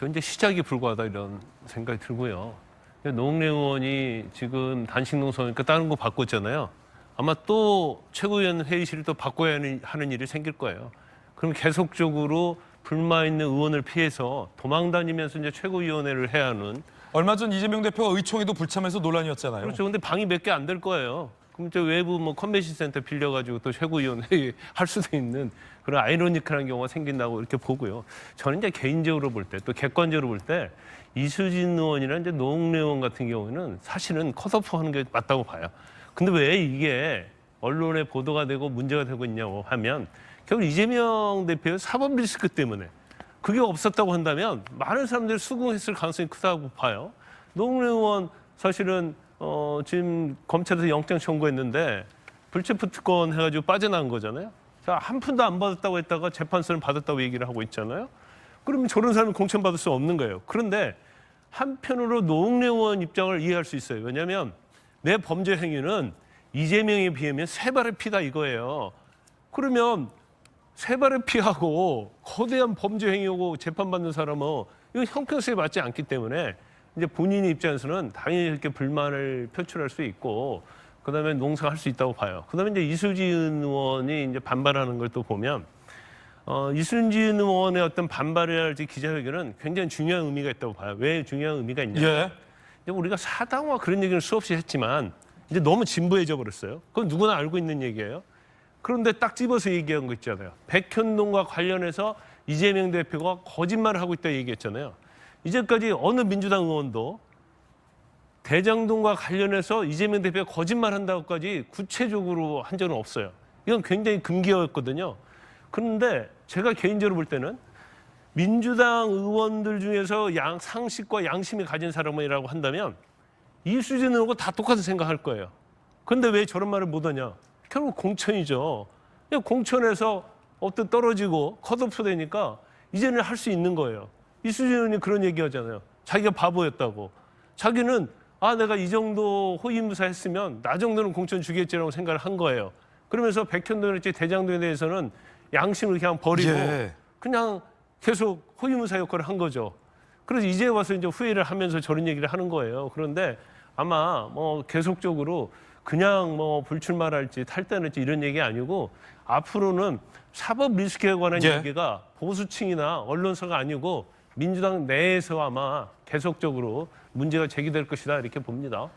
현재 시작이 불과하다 이런 생각이 들고요. 노웅래 의원이 지금 단식농성이니까 다른 거 바꿨잖아요. 아마 또 최고위원 회의실을 또 바꿔야 하는 일이 생길 거예요. 그럼 계속적으로 불만 있는 의원을 피해서 도망 다니면서 이제 최고위원회를 해야 하는. 얼마 전 이재명 대표가 의총에도 불참해서 논란이었잖아요. 그렇죠. 근데 방이 몇 개 안 될 거예요. 그럼 저 외부 컨벤션 센터 빌려가지고 또 최고위원회 할 수도 있는 그런 아이러니컬한 경우가 생긴다고 이렇게 보고요. 저는 이제 개인적으로 볼 때 또 객관적으로 볼 때 이수진 의원이나 이제 노웅래 의원 같은 경우에는 사실은 컷오프하는 게 맞다고 봐요. 근데 왜 이게 언론에 보도가 되고 문제가 되고 있냐고 하면 결국 이재명 대표의 사법 리스크 때문에 그게 없었다고 한다면 많은 사람들이 수긍했을 가능성이 크다고 봐요. 노웅래 의원 사실은 지금 검찰에서 영장 청구했는데 불체포 특권 해가지고 빠져나간 거잖아요. 자, 한 푼도 안 받았다고 했다가 재판서는 받았다고 얘기를 하고 있잖아요. 그러면 저런 사람은 공천받을 수 없는 거예요. 그런데 한편으로 노웅래 의원 입장을 이해할 수 있어요. 왜냐하면 내 범죄 행위는 이재명에 비하면 세 발의 피다 이거예요. 그러면 세 발의 피하고 거대한 범죄 행위하고 재판받는 사람은 이건 형평성에 맞지 않기 때문에 이제 본인 입장에서는 당연히 이렇게 불만을 표출할 수 있고 그다음에 농성할 수 있다고 봐요. 그다음에 이제 이수진 의원이 이제 반발하는 걸 또 보면 이수진 의원의 어떤 반발이랄지 기자회견은 굉장히 중요한 의미가 있다고 봐요. 왜 중요한 의미가 있냐? 예. 우리가 사당화 그런 얘기를 수없이 했지만 이제 너무 진보해져 버렸어요. 그건 누구나 알고 있는 얘기예요. 그런데 딱 집어서 얘기한 거 있잖아요. 백현동과 관련해서 이재명 대표가 거짓말을 하고 있다 얘기했잖아요. 이제까지 어느 민주당 의원도 대장동과 관련해서 이재명 대표가 거짓말한다고까지 구체적으로 한 적은 없어요. 이건 굉장히 금기어였거든요. 그런데 제가 개인적으로 볼 때는 민주당 의원들 중에서 상식과 양심이 가진 사람이라고 한다면 이수진 의원과 다 똑같은 생각할 거예요. 그런데 왜 저런 말을 못하냐? 결국 공천이죠. 공천에서 어떤 떨어지고 컷오프 되니까 이제는 할 수 있는 거예요. 이수진 의원이 그런 얘기하잖아요. 자기가 바보였다고. 자기는 내가 이 정도 호위무사 했으면 나 정도는 공천 주겠지라고 생각을 한 거예요. 그러면서 백현동이랄지 대장동에 대해서는 양심을 그냥 버리고 그냥 계속 호위무사 역할을 한 거죠. 그래서 이제 와서 이제 후회를 하면서 저런 얘기를 하는 거예요. 그런데 아마 계속적으로 그냥 불출마랄지 탈당할지 이런 얘기 아니고 앞으로는 사법 리스크에 관한 얘기가 보수층이나 언론사가 아니고 민주당 내에서 아마 계속적으로 문제가 제기될 것이다 이렇게 봅니다.